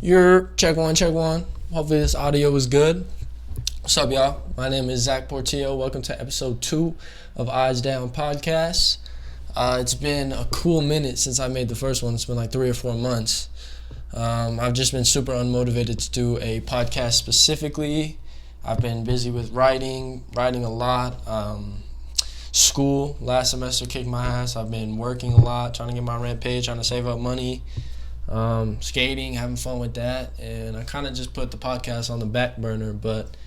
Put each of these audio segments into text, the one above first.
Your check one, check one. Hopefully this audio is good. What's up, y'all? My name is Zach Portillo. Welcome to Ep.II of EyesDown podcast. It's been a cool minute since I made the first one. It's been like 3 or 4 months. I've just been super unmotivated to do a podcast specifically. I've been busy with writing a lot. School, last semester kicked my ass. I've been working a lot, trying to get my rent paid, trying to save up money. Skating, having fun with that, and I kind of just put the podcast on the back burner. But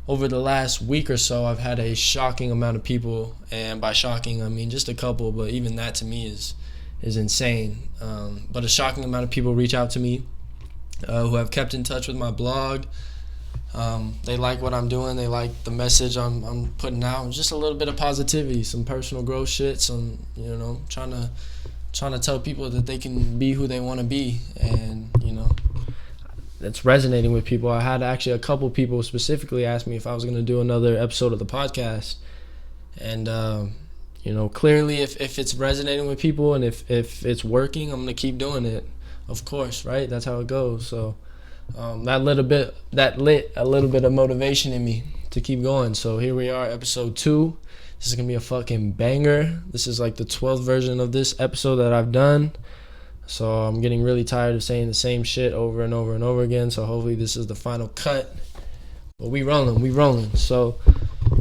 over the last week or so, I've had a shocking amount of people, and by shocking I mean just a couple, but even that to me is insane. But a shocking amount of people reach out to me who have kept in touch with my blog. They like what I'm doing, they like the message I'm putting out, just a little bit of positivity, some personal growth shit, some, trying to tell people that they can be who they want to be, and that's resonating with people. I had actually a couple people specifically ask me if I was going to do another episode of the podcast, and clearly if it's resonating with people and if it's working, I'm going to keep doing it, of course, right? That's how it goes. So that lit a little bit of motivation in me to keep going. So here we are, Ep.II. This is going to be a fucking banger. This is like the 12th version of this episode that I've done. So I'm getting really tired of saying the same shit over and over and over again. So hopefully this is the final cut. But we rolling. So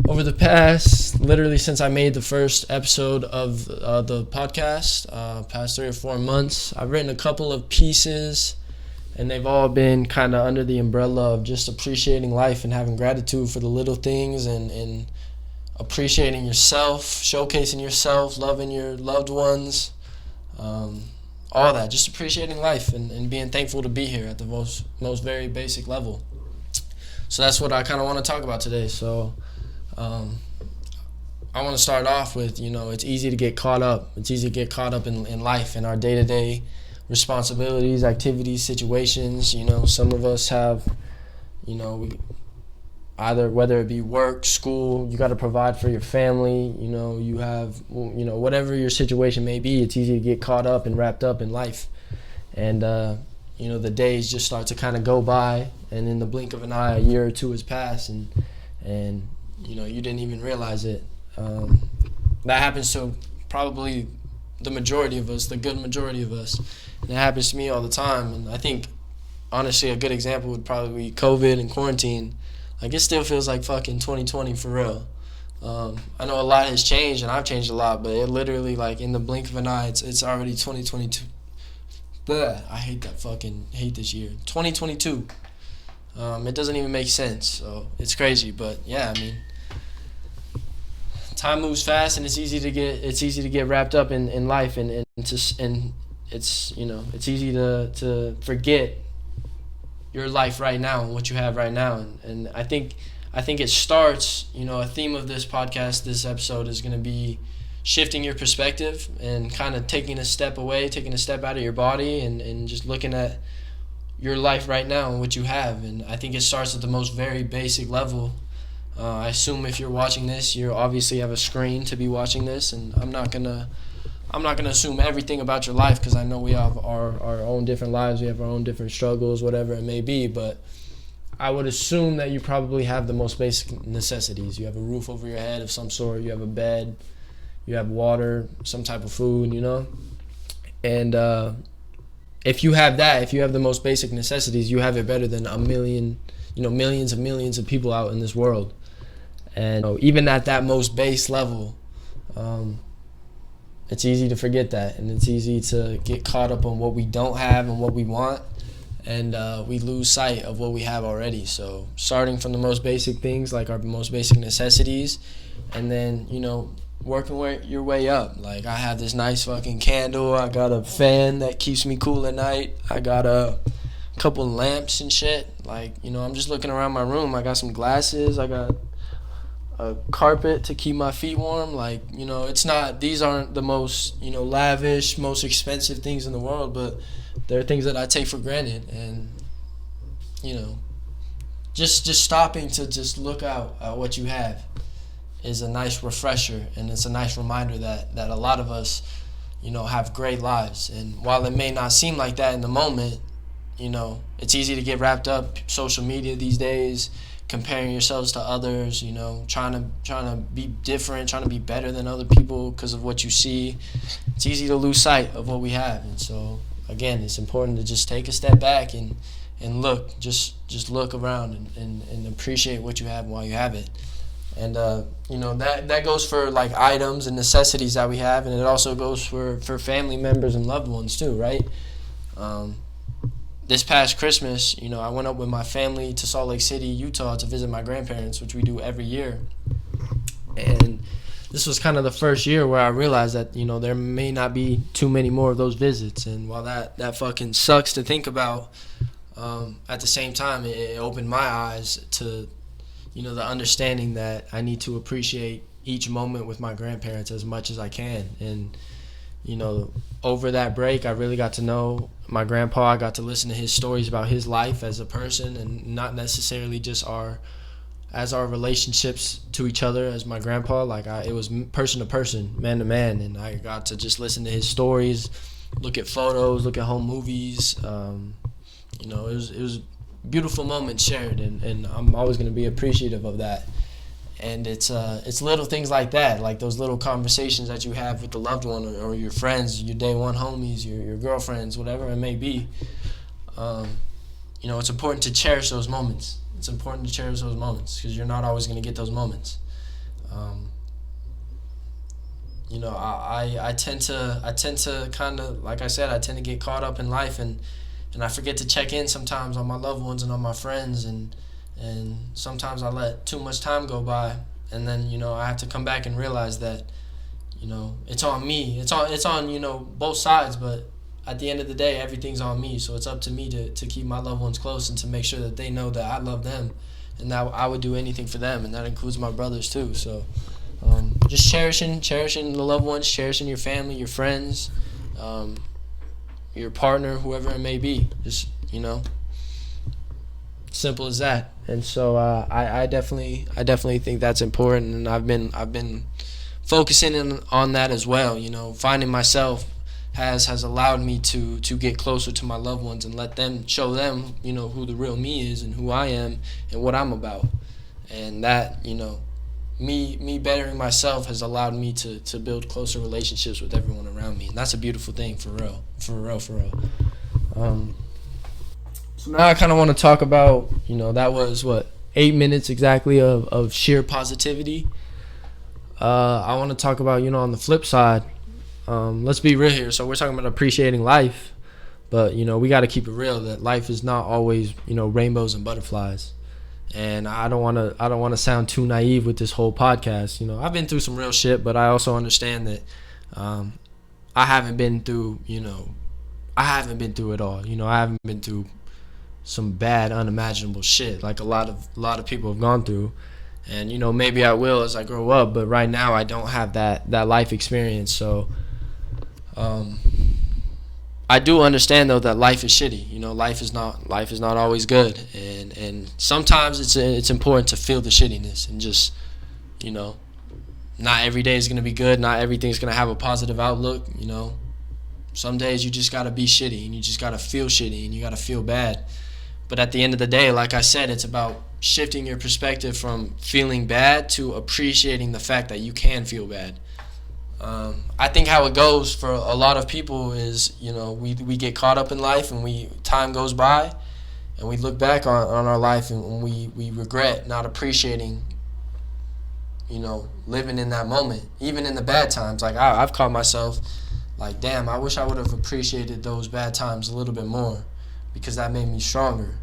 over the past, literally since I made the first episode of the podcast, past 3 or 4 months, I've written a couple of pieces. And they've all been kind of under the umbrella of just appreciating life and having gratitude for the little things and appreciating yourself, showcasing yourself, loving your loved ones, all that, just appreciating life and being thankful to be here at the most very basic level. So that's what I kind of want to talk about today. So I want to start off with, it's easy to get caught up. It's easy to get caught up in life, in our day-to-day responsibilities, activities, situations. Some of us have, either whether it be work, school, you got to provide for your family, you have, whatever your situation may be, it's easy to get caught up and wrapped up in life. And, the days just start to kind of go by, and in the blink of an eye, a year or two has passed, and you didn't even realize it. That happens to probably the majority of us, the good majority of us. And it happens to me all the time. And I think, honestly, a good example would probably be COVID and quarantine. Like, it still feels like fucking 2020 for real. I know a lot has changed, and I've changed a lot, but it literally, like, in the blink of an eye, it's already 2022. But I hate this year. 2022. It doesn't even make sense, so it's crazy. But yeah, I mean, time moves fast, and it's easy to get wrapped up in life, and it's easy to forget your life right now and what you have right now. And I think it starts, a theme of this podcast, this episode is going to be shifting your perspective and kind of taking a step out of your body and just looking at your life right now and what you have. And I think it starts at the most very basic level. I assume if you're watching this, you obviously have a screen to be watching this, and I'm not gonna assume everything about your life, because I know we have our own different lives, we have our own different struggles, whatever it may be. But I would assume that you probably have the most basic necessities. You have a roof over your head of some sort, you have a bed, you have water, some type of food, and if you have the most basic necessities, you have it better than a million, millions and millions of people out in this world. And even at that most base level, it's easy to forget that, and it's easy to get caught up on what we don't have and what we want, and we lose sight of what we have already. So starting from the most basic things, like our most basic necessities, and then working your way up. Like, I have this nice fucking candle, I got a fan that keeps me cool at night, I got a couple lamps and shit. Like, I'm just looking around my room, I got some glasses, I got a carpet to keep my feet warm. Like, these aren't the most, lavish, most expensive things in the world, but they're things that I take for granted. And, just stopping to just look out at what you have is a nice refresher, and it's a nice reminder that a lot of us, have great lives. And while it may not seem like that in the moment, it's easy to get wrapped up social media these days, comparing yourselves to others, trying to be different, trying to be better than other people because of what you see. It's easy to lose sight of what we have. And so again, it's important to just take a step back and look, just look around and appreciate what you have while you have it. And that goes for like items and necessities that we have, and it also goes for family members and loved ones too, right? This past Christmas, I went up with my family to Salt Lake City, Utah, to visit my grandparents, which we do every year. And this was kind of the first year where I realized that there may not be too many more of those visits. And while that fucking sucks to think about, at the same time, it opened my eyes to the understanding that I need to appreciate each moment with my grandparents as much as I can. And over that break, I really got to know my grandpa. I got to listen to his stories about his life as a person, and not necessarily just our relationships to each other as my grandpa. It was person to person, man to man, and I got to just listen to his stories, look at photos, look at home movies. It was beautiful moments shared, and I'm always going to be appreciative of that. And it's little things like that, like those little conversations that you have with the loved one or your friends, your day one homies, your girlfriends, whatever it may be. It's important to cherish those moments. It's important to cherish those moments because you're not always going to get those moments. I tend to kind of, like I said, I tend to get caught up in life, and I forget to check in sometimes on my loved ones and on my friends, and sometimes I let too much time go by, and then I have to come back and realize that it's on me. It's on both sides, but at the end of the day, everything's on me. So it's up to me to keep my loved ones close and to make sure that they know that I love them and that I would do anything for them, and that includes my brothers too. So just cherishing the loved ones, cherishing your family, your friends, your partner, whoever it may be. Just simple as that. And so I definitely think that's important, and I've been focusing on that as well. Finding myself has allowed me to get closer to my loved ones and let them show them who the real me is and who I am and what I'm about. And that me bettering myself has allowed me to build closer relationships with everyone around me, and that's a beautiful thing, for real. So now I kind of want to talk about, that was 8 minutes exactly of sheer positivity. I want to talk about, on the flip side, let's be real here. So we're talking about appreciating life, but we got to keep it real that life is not always rainbows and butterflies. And I don't want to sound too naive with this whole podcast. I've been through some real shit, but I also understand that I haven't been through it all. I haven't been through some bad, unimaginable shit like a lot of people have gone through. And maybe I will as I grow up, but right now I don't have that life experience. So I do understand though that life is shitty. Life is not always good, and sometimes it's important to feel the shittiness and just not every day is gonna be good. Not everything's gonna have a positive outlook. Some days you just gotta be shitty, and you just gotta feel shitty, and you gotta feel bad. But at the end of the day, like I said, it's about shifting your perspective from feeling bad to appreciating the fact that you can feel bad. I think how it goes for a lot of people is, we get caught up in life, and time goes by, and we look back on our life, and we regret not appreciating, living in that moment, even in the bad times. Like I've caught myself like, damn, I wish I would have appreciated those bad times a little bit more, because that made me stronger.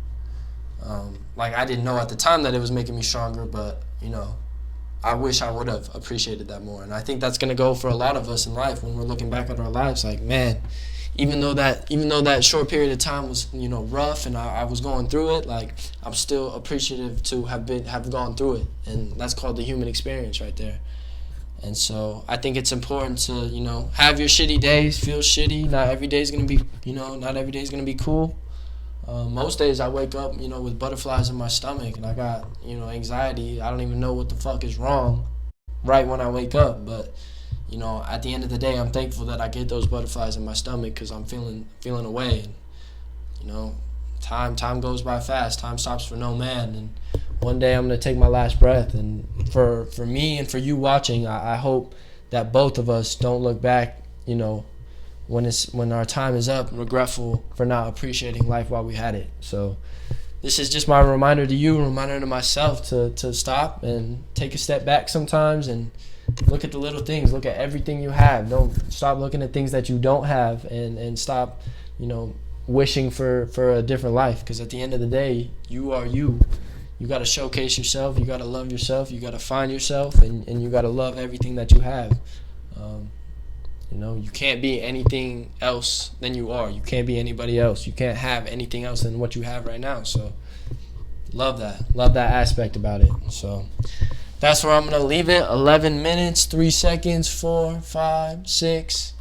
I didn't know at the time that it was making me stronger, but I wish I would have appreciated that more. And I think that's gonna go for a lot of us in life when we're looking back at our lives. Like, man, even though that short period of time was rough and I was going through it, like I'm still appreciative to have gone through it, and that's called the human experience right there. And so I think it's important to have your shitty days, feel shitty. Not every day is gonna be cool. Most days I wake up, with butterflies in my stomach, and I got, anxiety. I don't even know what the fuck is wrong right when I wake up. But, at the end of the day, I'm thankful that I get those butterflies in my stomach because I'm feeling away. And, time goes by fast. Time stops for no man, and one day I'm gonna take my last breath. And for me and for you watching, I hope that both of us don't look back, when our time is up, regretful for not appreciating life while we had it. So this is just my reminder to you, reminder to myself to stop and take a step back sometimes and look at the little things. Look at everything you have. Don't stop looking at things that you don't have, and stop, wishing for a different life. Because at the end of the day, you are you. You got to showcase yourself. You got to love yourself. You got to find yourself, and you got to love everything that you have. You can't be anything else than you are. You can't be anybody else. You can't have anything else than what you have right now. So love that aspect about it. So that's where I'm going to leave it. 11 minutes, 3 seconds, 4, 5, 6.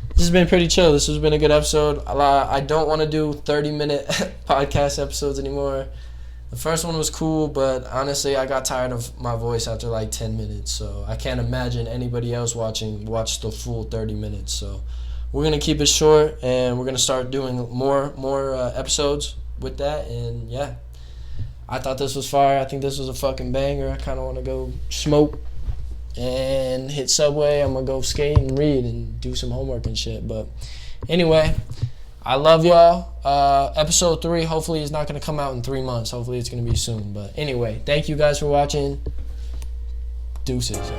This has been pretty chill. This has been a good episode. I don't want to do 30-minute podcast episodes anymore. The first one was cool, but honestly, I got tired of my voice after like 10 minutes. So I can't imagine anybody else watch the full 30 minutes. So we're going to keep it short, and we're going to start doing more episodes with that. And yeah, I thought this was fire. I think this was a fucking banger. I kind of want to go smoke and hit Subway. I'm going to go skate and read and do some homework and shit. But anyway, I love y'all. Episode 3 hopefully is not going to come out in 3 months. Hopefully it's going to be soon. But anyway, thank you guys for watching. Deuces.